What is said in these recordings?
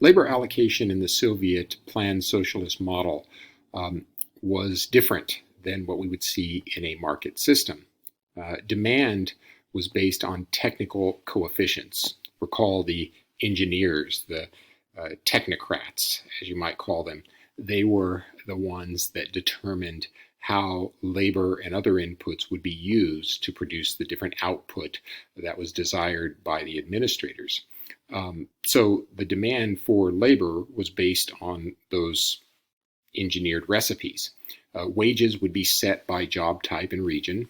Labor allocation in the Soviet planned socialist model was different than what we would see in a market system. Demand was based on technical coefficients. Recall the engineers, the technocrats, as you might call them. They were the ones that determined how labor and other inputs would be used to produce the different output that was desired by the administrators. So the demand for labor was based on those engineered recipes. Wages would be set by job type and region.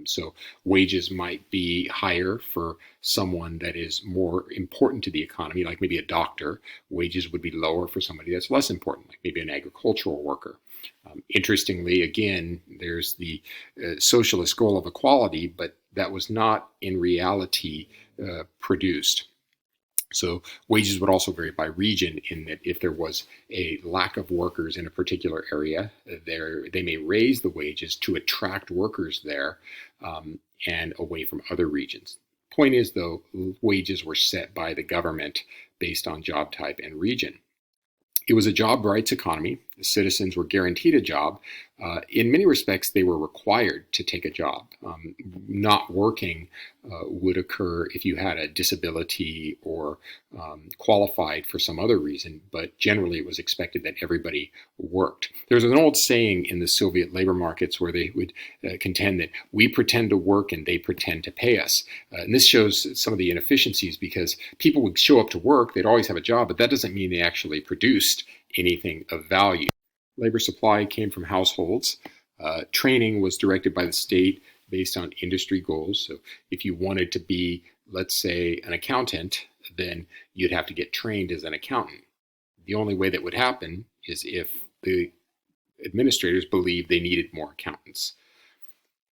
So wages might be higher for someone that is more important to the economy, like maybe a doctor. Wages would be lower for somebody that's less important, like maybe an agricultural worker. Interestingly, again, there's the socialist goal of equality, but that was not in reality produced. So wages would also vary by region, in that if there was a lack of workers in a particular area, they may raise the wages to attract workers there and away from other regions. Point is, though, wages were set by the government based on job type and region. It was a job rights economy. The citizens were guaranteed a job. In many respects, they were required to take a job. Not working would occur if you had a disability or qualified for some other reason, but generally it was expected that everybody worked. There's an old saying in the Soviet labor markets where they would contend that we pretend to work and they pretend to pay us. And this shows some of the inefficiencies, because people would show up to work, they'd always have a job, but that doesn't mean they actually produced anything of value. Labor supply came from households. Training was directed by the state based on industry goals. So if you wanted to be, let's say, an accountant, then you'd have to get trained as an accountant. The only way that would happen is if the administrators believed they needed more accountants.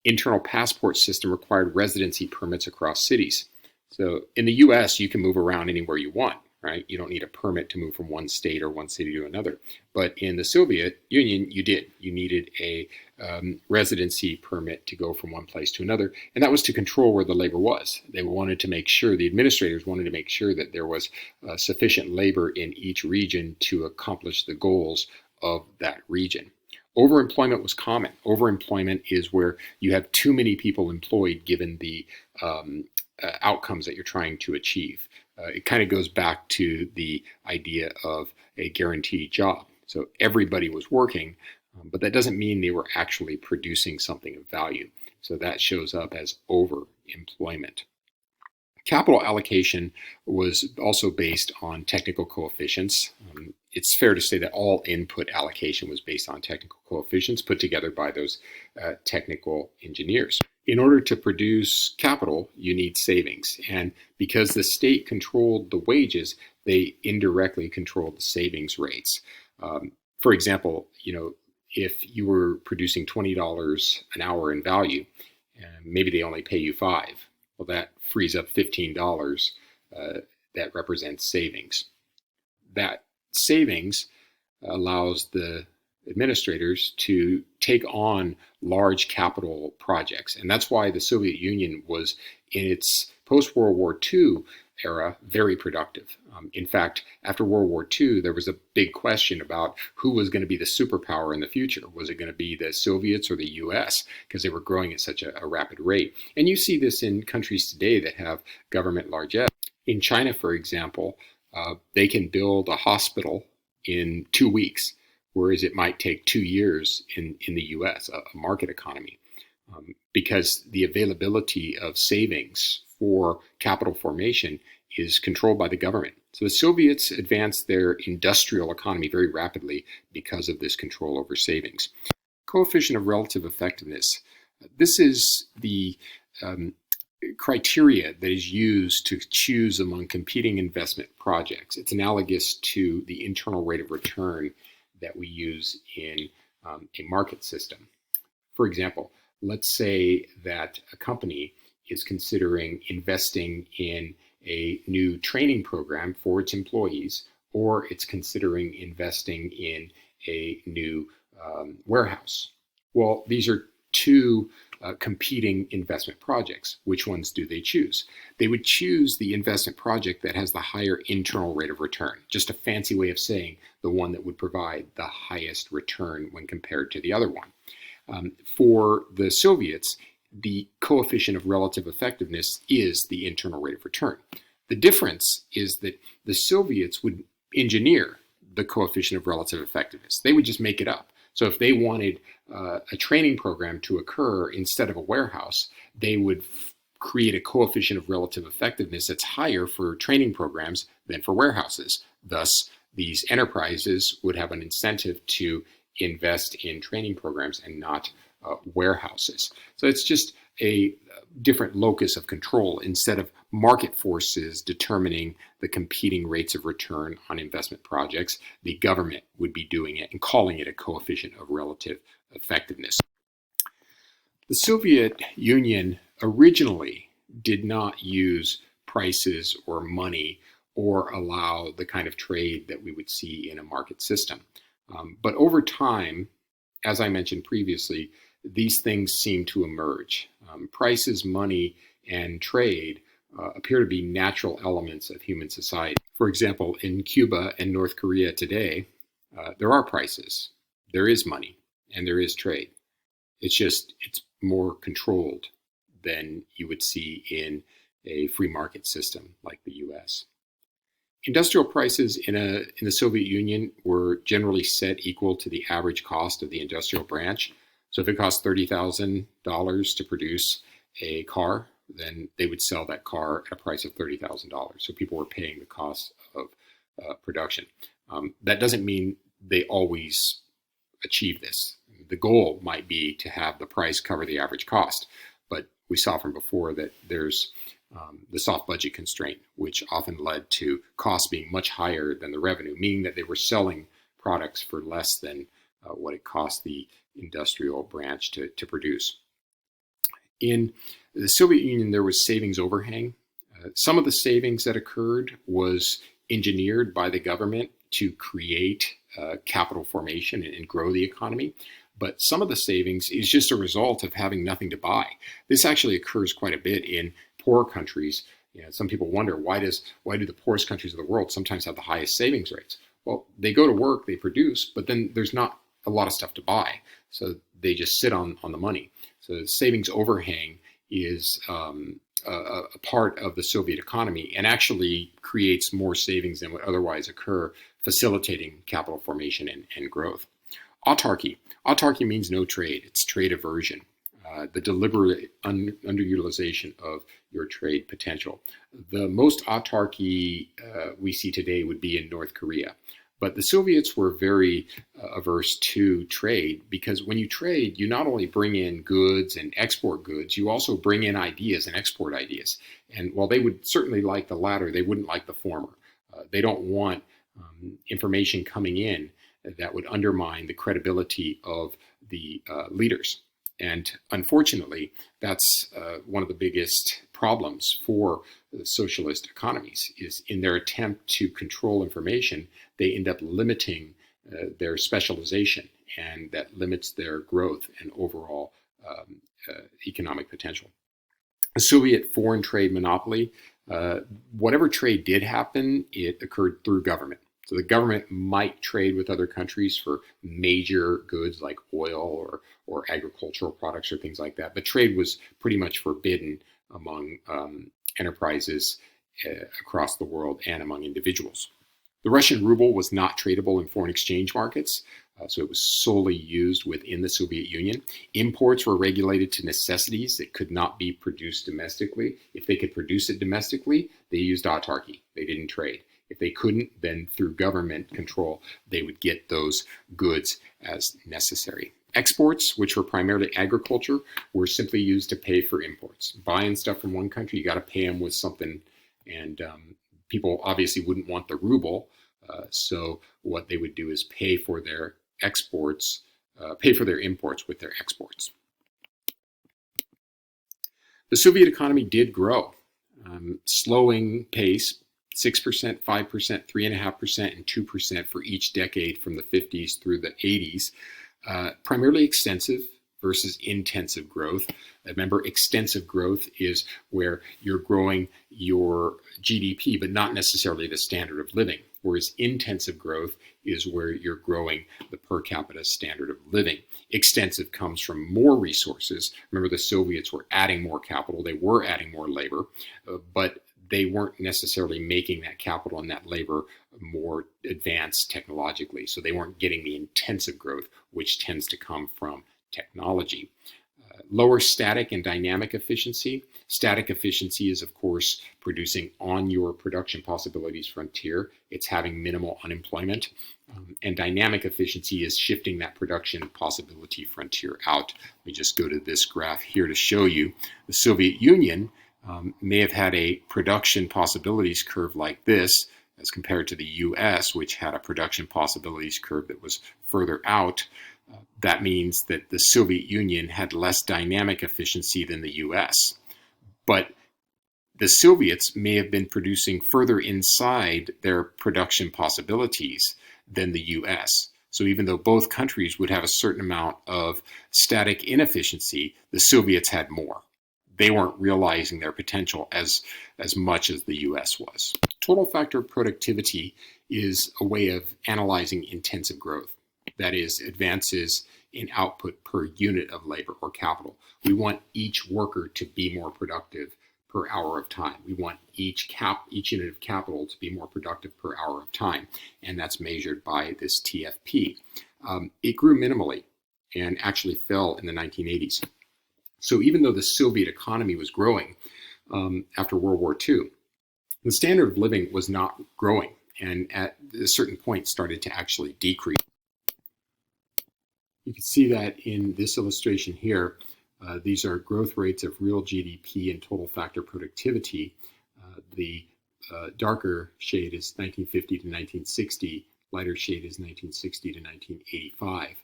Internal passport system required residency permits across cities. So in the US, you can move around anywhere you want, right? You don't need a permit to move from one state or one city to another. But in the Soviet Union, you did. You needed a residency permit to go from one place to another. And that was to control where the labor was. They wanted to make sure, the administrators wanted to make sure that there was sufficient labor in each region to accomplish the goals of that region. Overemployment was common. Overemployment is where you have too many people employed given the outcomes that you're trying to achieve. It kind of goes back to the idea of a guaranteed job. So everybody was working, but that doesn't mean they were actually producing something of value. So that shows up as overemployment. Capital allocation was also based on technical coefficients. It's fair to say that all input allocation was based on technical coefficients put together by those technical engineers. In order to produce capital, you need savings. And because the state controlled the wages, they indirectly controlled the savings rates. For example, if you were producing $20 an hour in value, maybe they only pay you $5. Well, that frees up $15 that represents savings. That savings allows the administrators to take on large capital projects. And that's why the Soviet Union was, in its post-World War II era, very productive. In fact, after World War II, there was a big question about who was going to be the superpower in the future. Was it going to be the Soviets or the US? Because they were growing at such a rapid rate. And you see this in countries today that have government largesse. In China, for example, they can build a hospital in 2 weeks, whereas it might take 2 years in the US, a market economy, because the availability of savings for capital formation is controlled by the government. So the Soviets advanced their industrial economy very rapidly because of this control over savings. Coefficient of relative effectiveness. This is the criteria that is used to choose among competing investment projects. It's analogous to the internal rate of return that we use in a market system. For example, let's say that a company is considering investing in a new training program for its employees, or it's considering investing in a new warehouse. Well, these are two competing investment projects. Which ones do they choose? They would choose the investment project that has the higher internal rate of return, just a fancy way of saying the one that would provide the highest return when compared to the other one. For the Soviets, the coefficient of relative effectiveness is the internal rate of return. The difference is that the Soviets would engineer the coefficient of relative effectiveness. They would just make it up. So if they wanted a training program to occur instead of a warehouse, they would create a coefficient of relative effectiveness that's higher for training programs than for warehouses. Thus, these enterprises would have an incentive to invest in training programs and not warehouses. So it's just a different locus of control. Instead of market forces determining the competing rates of return on investment projects, the government would be doing it and calling it a coefficient of relative effectiveness. The Soviet Union originally did not use prices or money or allow the kind of trade that we would see in a market system. But over time, as I mentioned previously, these things seem to emerge. Prices, money, and trade appear to be natural elements of human society. For example, in Cuba and North Korea today, there are prices, there is money, and there is trade. It's more controlled than you would see in a free market system like the US. Industrial prices in the Soviet Union were generally set equal to the average cost of the industrial branch. So if it costs $30,000 to produce a car, then they would sell that car at a price of $30,000. So people were paying the cost of production. That doesn't mean they always achieve this. The goal might be to have the price cover the average cost, but we saw from before that there's the soft budget constraint, which often led to costs being much higher than the revenue, meaning that they were selling products for less than what it cost the industrial branch to produce. In the Soviet Union, there was savings overhang. Some of the savings that occurred was engineered by the government to create capital formation and grow the economy. But some of the savings is just a result of having nothing to buy. This actually occurs quite a bit in poor countries. Some people wonder, why do the poorest countries of the world sometimes have the highest savings rates? Well, they go to work, they produce, but then there's not a lot of stuff to buy. So they just sit on the money. So the savings overhang is a part of the Soviet economy and actually creates more savings than would otherwise occur, facilitating capital formation and growth. Autarky. Autarky means no trade. It's trade aversion. The deliberate underutilization of your trade potential. The most autarky we see today would be in North Korea. But the Soviets were very averse to trade because when you trade, you not only bring in goods and export goods, you also bring in ideas and export ideas. And while they would certainly like the latter, they wouldn't like the former. They don't want information coming in that would undermine the credibility of the leaders. And unfortunately, that's one of the biggest problems for socialist economies is in their attempt to control information, they end up limiting their specialization, and that limits their growth and overall economic potential. A Soviet foreign trade monopoly, whatever trade did happen, it occurred through government. So the government might trade with other countries for major goods like oil or agricultural products or things like that. But trade was pretty much forbidden among enterprises across the world and among individuals. The Russian ruble was not tradable in foreign exchange markets, so it was solely used within the Soviet Union. Imports were regulated to necessities that could not be produced domestically. If they could produce it domestically, they used autarky. They didn't trade. If they couldn't, then through government control, they would get those goods as necessary. Exports, which were primarily agriculture, were simply used to pay for imports. Buying stuff from one country, you got to pay them with something, and people obviously wouldn't want the ruble, so what they would do is pay for their imports with their exports. The Soviet economy did grow, slowing pace, 6%, 5%, 3.5%, and 2% for each decade from the 50s through the 80s. Primarily extensive versus intensive growth. Remember, extensive growth is where you're growing your GDP, but not necessarily the standard of living. Whereas intensive growth is where you're growing the per capita standard of living. Extensive comes from more resources. Remember, the Soviets were adding more capital, they were adding more labor, but they weren't necessarily making that capital and that labor more advanced technologically. So they weren't getting the intensive growth, which tends to come from technology. Lower static and dynamic efficiency. Static efficiency is, of course, producing on your production possibilities frontier. It's having minimal unemployment. And dynamic efficiency is shifting that production possibility frontier out. Let me just go to this graph here to show you. The Soviet Union may have had a production possibilities curve like this as compared to the US, which had a production possibilities curve that was further out. That means that the Soviet Union had less dynamic efficiency than the US. But the Soviets may have been producing further inside their production possibilities than the US. So even though both countries would have a certain amount of static inefficiency, the Soviets had more. They weren't realizing their potential as much as the US was. Total factor productivity is a way of analyzing intensive growth. That is, advances in output per unit of labor or capital. We want each worker to be more productive per hour of time. We want each unit of capital to be more productive per hour of time, and that's measured by this TFP. It grew minimally and actually fell in the 1980s. So even though the Soviet economy was growing after World War II, the standard of living was not growing, and at a certain point started to actually decrease. You can see that in this illustration here. These are growth rates of real GDP and total factor productivity. The darker shade is 1950 to 1960, lighter shade is 1960 to 1985.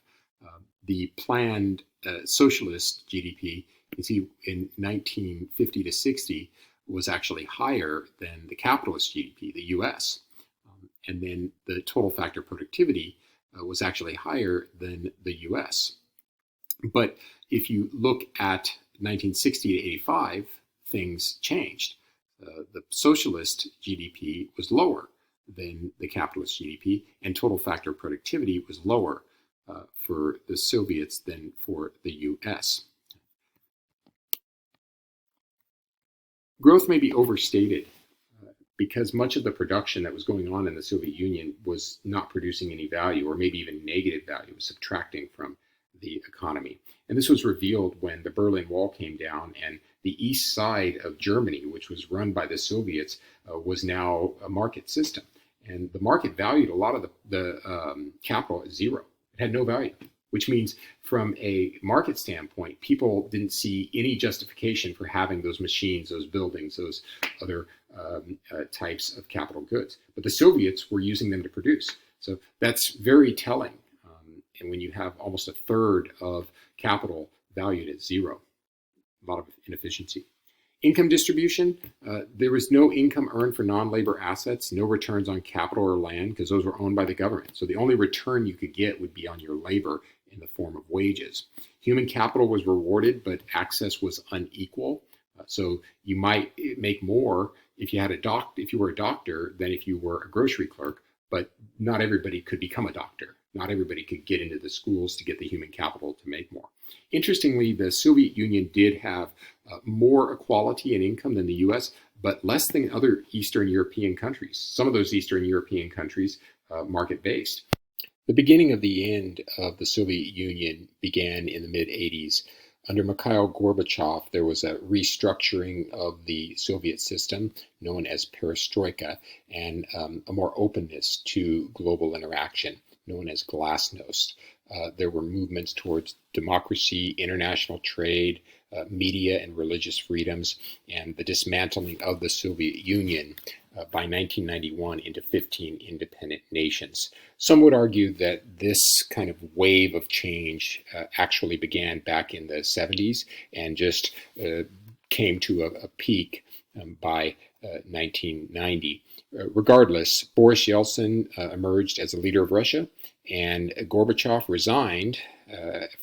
The planned socialist GDP, you see in 1950 to 60, was actually higher than the capitalist GDP, the US. And then the total factor productivity was actually higher than the US. But if you look at 1960 to 85, things changed. The socialist GDP was lower than the capitalist GDP, and total factor productivity was lower for the Soviets than for the US. Growth may be overstated because much of the production that was going on in the Soviet Union was not producing any value, or maybe even negative value, subtracting from the economy. And this was revealed when the Berlin Wall came down and the east side of Germany, which was run by the Soviets, was now a market system. And the market valued a lot of the capital at zero. It had no value, which means from a market standpoint, people didn't see any justification for having those machines, those buildings, those other types of capital goods. But the Soviets were using them to produce. So that's very telling. And when you have almost a third of capital valued at zero, a lot of inefficiency. Income distribution, there was no income earned for non-labor assets, no returns on capital or land, because those were owned by the government. So the only return you could get would be on your labor in the form of wages. Human capital was rewarded, but access was unequal. So you might make more if you had if you were a doctor than if you were a grocery clerk, but not everybody could become a doctor. Not everybody could get into the schools to get the human capital to make more. Interestingly, the Soviet Union did have more equality in income than the US, but less than other Eastern European countries. Some of those Eastern European countries, market-based. The beginning of the end of the Soviet Union began in the mid-80s. Under Mikhail Gorbachev, there was a restructuring of the Soviet system known as perestroika, and a more openness to global interaction, known as glasnost. There were movements towards democracy, international trade, media and religious freedoms, and the dismantling of the Soviet Union by 1991 into 15 independent nations. Some would argue that this kind of wave of change actually began back in the 70s and just came to a peak by 1990, Regardless, Boris Yeltsin emerged as a leader of Russia, and Gorbachev resigned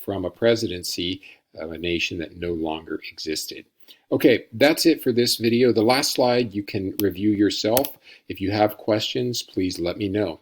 from a presidency of a nation that no longer existed. Okay, that's it for this video. The last slide you can review yourself. If you have questions, please let me know.